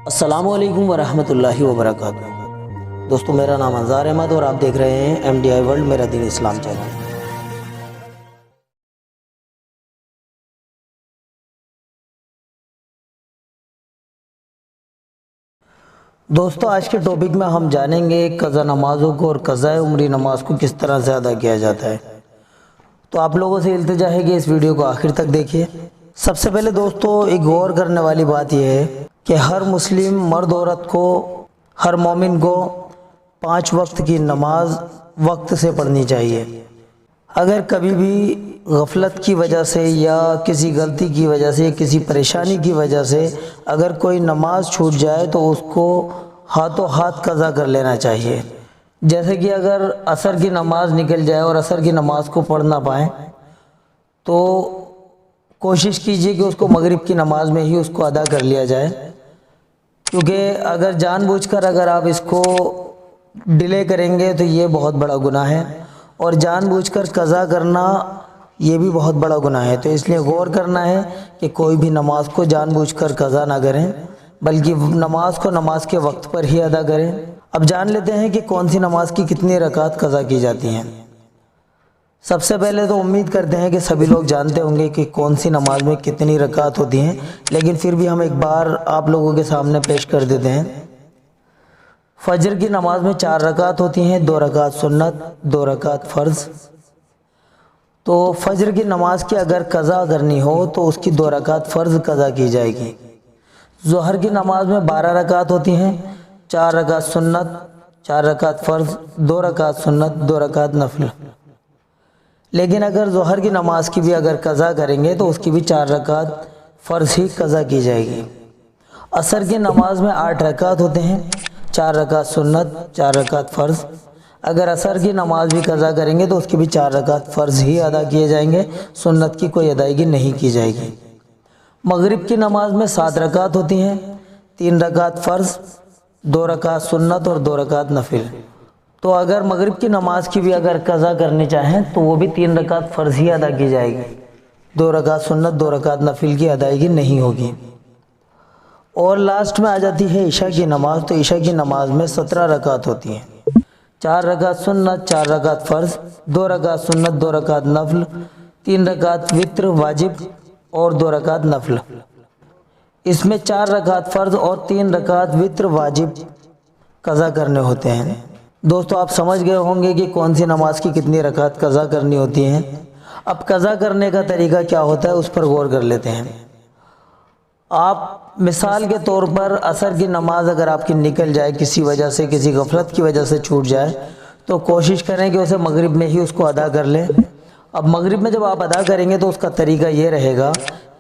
السلام علیکم ورحمۃ اللہ وبرکاتہ۔ دوستو، میرا نام انظار احمد اور آپ دیکھ رہے ہیں MDI ورلڈ میرا دین اسلام چینل۔ دوستو، آج کے ٹاپک میں ہم جانیں گے قضا نمازوں کو اور قضاء عمری نماز کو کس طرح سے ادا کیا جاتا ہے۔ تو آپ لوگوں سے التجا ہے کہ اس ویڈیو کو آخر تک دیکھیے۔ سب سے پہلے دوستو، ایک غور کرنے والی بات یہ ہے کہ ہر مسلم مرد عورت کو، ہر مومن کو 5 وقت کی نماز وقت سے پڑھنی چاہیے۔ اگر کبھی بھی غفلت کی وجہ سے یا کسی غلطی کی وجہ سے یا کسی پریشانی کی وجہ سے اگر کوئی نماز چھوٹ جائے تو اس کو ہاتھوں ہاتھ قضا کر لینا چاہیے۔ جیسے کہ اگر عصر کی نماز نکل جائے اور عصر کی نماز کو پڑھ نہ پائیں تو کوشش کیجئے کہ اس کو مغرب کی نماز میں ہی اس کو ادا کر لیا جائے، کیونکہ اگر جان بوجھ کر اگر آپ اس کو ڈیلے کریں گے تو یہ بہت بڑا گناہ ہے، اور جان بوجھ کر قضا کرنا یہ بھی بہت بڑا گناہ ہے۔ تو اس لیے غور کرنا ہے کہ کوئی بھی نماز کو جان بوجھ کر قضا نہ کریں، بلکہ نماز کو نماز کے وقت پر ہی ادا کریں۔ اب جان لیتے ہیں کہ کون سی نماز کی کتنی رکعت قضا کی جاتی ہیں۔ سب سے پہلے تو امید کرتے ہیں کہ سبھی لوگ جانتے ہوں گے کہ کون سی نماز میں کتنی رکعت ہوتی ہیں، لیکن پھر بھی ہم ایک بار آپ لوگوں کے سامنے پیش کر دیتے ہیں۔ فجر کی نماز میں 4 رکعت ہوتی ہیں، 2 رکعت سنت، 2 رکعت فرض۔ تو فجر کی نماز کی اگر قضا کرنی ہو تو اس کی 2 رکعت فرض قضا کی جائے گی۔ ظہر کی نماز میں 12 رکعت ہوتی ہیں، 4 رکعت سنت، 4 رکعت فرض، 2 رکعت سنت، 2 رکعت نفل۔ لیکن اگر ظہر کی نماز کی بھی اگر قضا کریں گے تو اس کی بھی 4 رکعت فرض ہی قضا کی جائے گی۔ عصر کی نماز میں 8 رکعت ہوتے ہیں، 4 رکعت سنت، 4 رکعت فرض۔ اگر عصر کی نماز بھی قضا کریں گے تو اس کی بھی 4 رکعت فرض ہی ادا کیے جائیں گے، سنت کی کوئی ادائیگی نہیں کی جائے گی۔ مغرب کی نماز میں 7 رکعت ہوتی ہیں، 3 رکعت فرض، 2 رکعت سنت اور 2 رکعت نفل۔ تو اگر مغرب کی نماز کی بھی اگر قضا کرنی چاہیں تو وہ بھی 3 رکعت فرض ہی ادا کی جائے گی، 2 رکعت سنت، 2 رکعت نفل کی ادائیگی نہیں ہوگی۔ اور لاسٹ میں آ جاتی ہے عشاء کی نماز۔ تو عشاء کی نماز میں 17 رکعت ہوتی ہیں، 4 رکعت سنت، 4 رکعت فرض، 2 رکعت سنت، 2 رکعت نفل، 3 رکعت وتر واجب اور 2 رکعت نفل۔ اس میں 4 رکعت فرض اور 3 رکعت وتر واجب قضا کرنے ہوتے ہیں۔ دوستو، آپ سمجھ گئے ہوں گے کہ کون سی نماز کی کتنی رکعت قضا کرنی ہوتی ہیں۔ اب قضا کرنے کا طریقہ کیا ہوتا ہے اس پر غور کر لیتے ہیں۔ آپ مثال کے طور پر عصر کی نماز اگر آپ کی نکل جائے کسی وجہ سے، کسی غفلت کی وجہ سے چھوٹ جائے تو کوشش کریں کہ اسے مغرب میں ہی اس کو ادا کر لیں۔ اب مغرب میں جب آپ ادا کریں گے تو اس کا طریقہ یہ رہے گا،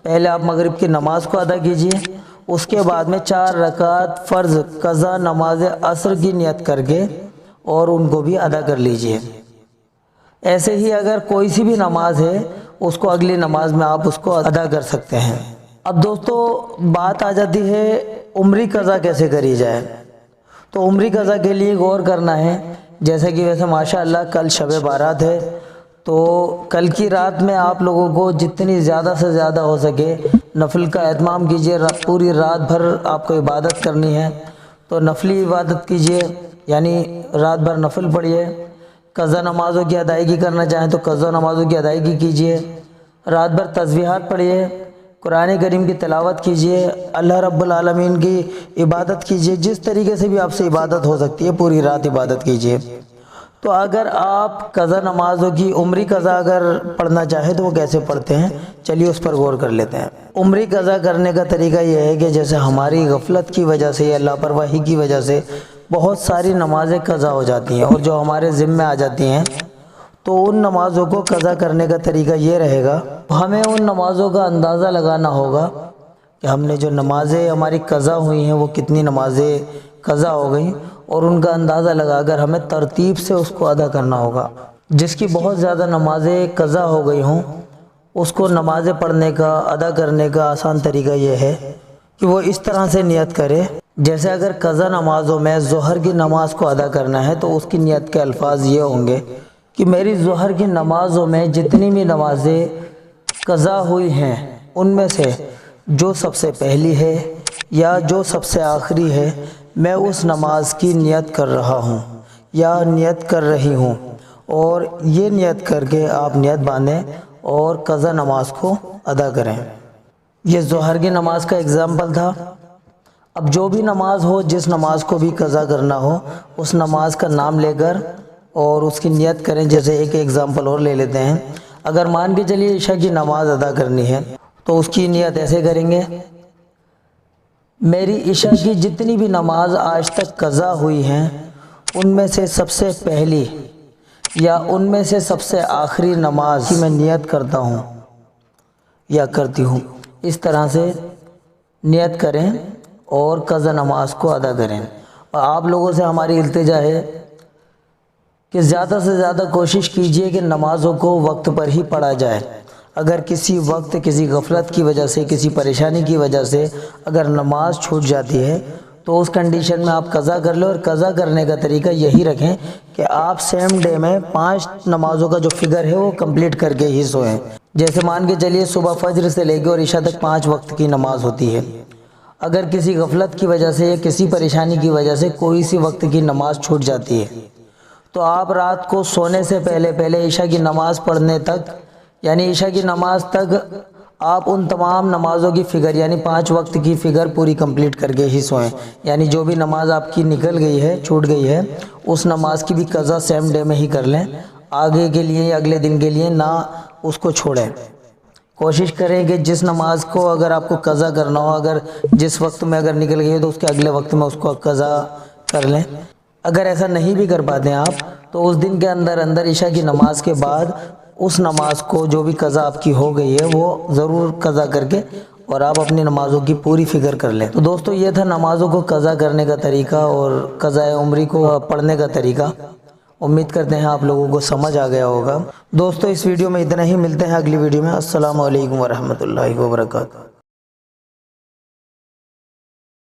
پہلے آپ مغرب کی نماز کو ادا کیجئے، اس کے بعد میں 4 رکعت فرض قضا نماز عصر کی نیت کر کے اور ان کو بھی ادا کر لیجئے۔ ایسے ہی اگر کوئی سی بھی نماز ہے اس کو اگلی نماز میں آپ اس کو ادا کر سکتے ہیں۔ اب دوستو، بات آ جاتی ہے عمری قضا کیسے کری جائے۔ تو عمری قضا کے لیے غور کرنا ہے، جیسے کہ ویسے ماشاءاللہ کل شب بارات ہے، تو کل کی رات میں آپ لوگوں کو جتنی زیادہ سے زیادہ ہو سکے نفل کا اہتمام کیجئے۔ پوری رات بھر آپ کو عبادت کرنی ہے تو نفلی عبادت کیجئے، یعنی رات بھر نفل پڑھیے۔ قضا نمازوں کی ادائیگی کرنا چاہیں تو قضا نمازوں کی ادائیگی کیجئے، رات بھر تسبیحات پڑھیے، قرآن کریم کی تلاوت کیجئے، اللہ رب العالمین کی عبادت کیجئے، جس طریقے سے بھی آپ سے عبادت ہو سکتی ہے پوری رات عبادت کیجئے۔ تو اگر آپ قضا نمازوں کی عمری قضا اگر پڑھنا چاہیں تو وہ کیسے پڑھتے ہیں، چلیے اس پر غور کر لیتے ہیں۔ عمری قضا کرنے کا طریقہ یہ ہے کہ جیسے ہماری غفلت کی وجہ سے یا لاپرواہی کی وجہ سے بہت ساری نمازیں قضا ہو جاتی ہیں اور جو ہمارے ذمہ آ جاتی ہیں، تو ان نمازوں کو قضا کرنے کا طریقہ یہ رہے گا، ہمیں ان نمازوں کا اندازہ لگانا ہوگا کہ ہم نے جو نمازیں ہماری قضا ہوئی ہیں وہ کتنی نمازیں قضا ہو گئیں، اور ان کا اندازہ لگا کر ہمیں ترتیب سے اس کو ادا کرنا ہوگا۔ جس کی بہت زیادہ نمازیں قضا ہو گئی ہوں اس کو نمازیں پڑھنے کا، ادا کرنے کا آسان طریقہ یہ ہے کہ وہ اس طرح سے نیت کرے، جیسے اگر قضا نمازوں میں ظہر کی نماز کو ادا کرنا ہے تو اس کی نیت کے الفاظ یہ ہوں گے کہ میری ظہر کی نمازوں میں جتنی بھی نمازیں قضا ہوئی ہیں ان میں سے جو سب سے پہلی ہے یا جو سب سے آخری ہے میں اس نماز کی نیت کر رہا ہوں یا نیت کر رہی ہوں، اور یہ نیت کر کے آپ نیت باندھیں اور قضا نماز کو ادا کریں۔ یہ ظہر کی نماز کا اگزامپل تھا۔ اب جو بھی نماز ہو، جس نماز کو بھی قضا کرنا ہو، اس نماز کا نام لے کر اور اس کی نیت کریں۔ جیسے ایک ایگزامپل اور لے لیتے ہیں، اگر مان کے چلیے عشاء کی نماز ادا کرنی ہے تو اس کی نیت ایسے کریں گے، میری عشاء کی جتنی بھی نماز آج تک قضا ہوئی ہیں ان میں سے سب سے پہلی یا ان میں سے سب سے آخری نماز کی میں نیت کرتا ہوں یا کرتی ہوں۔ اس طرح سے نیت کریں اور قضا نماز کو ادا کریں۔ اور آپ لوگوں سے ہماری التجا ہے کہ زیادہ سے زیادہ کوشش کیجئے کہ نمازوں کو وقت پر ہی پڑھا جائے۔ اگر کسی وقت کسی غفلت کی وجہ سے، کسی پریشانی کی وجہ سے اگر نماز چھوٹ جاتی ہے تو اس کنڈیشن میں آپ قضا کر لیں، اور قضا کرنے کا طریقہ یہی رکھیں کہ آپ سیم ڈے میں 5 نمازوں کا جو فگر ہے وہ کمپلیٹ کر کے ہی سوئیں۔ جیسے مان کے چلیے صبح فجر سے لے کے اور عشاء تک 5 وقت کی نماز ہوتی ہے۔ اگر کسی غفلت کی وجہ سے یا کسی پریشانی کی وجہ سے کوئی سی وقت کی نماز چھوٹ جاتی ہے تو آپ رات کو سونے سے پہلے عشاء کی نماز پڑھنے تک، یعنی عشاء کی نماز تک آپ ان تمام نمازوں کی فگر یعنی 5 وقت کی فگر پوری کمپلیٹ کر کے ہی سوئیں۔ یعنی جو بھی نماز آپ کی نکل گئی ہے، چھوٹ گئی ہے، اس نماز کی بھی قضا سیم ڈے میں ہی کر لیں، آگے کے لیے یا اگلے دن کے لیے نہ اس کو چھوڑیں۔ کوشش کریں کہ جس نماز کو اگر آپ کو قضا کرنا ہو، اگر جس وقت میں اگر نکل گئی ہے تو اس کے اگلے وقت میں اس کو قضا کر لیں۔ اگر ایسا نہیں بھی کر پاتے ہیں آپ تو اس دن کے اندر عشاء کی نماز کے بعد اس نماز کو جو بھی قضا آپ کی ہو گئی ہے وہ ضرور قضا کر کے اور آپ اپنی نمازوں کی پوری فکر کر لیں۔ تو دوستو یہ تھا نمازوں کو قضا کرنے کا طریقہ اور قضاء عمری کو پڑھنے کا طریقہ۔ امید کرتے ہیں آپ لوگوں کو سمجھ آ گیا ہوگا۔ دوستو اس ویڈیو میں اتنا ہی، ملتے ہیں اگلی ویڈیو میں۔ السلام علیکم ورحمۃ اللہ وبرکاتہ۔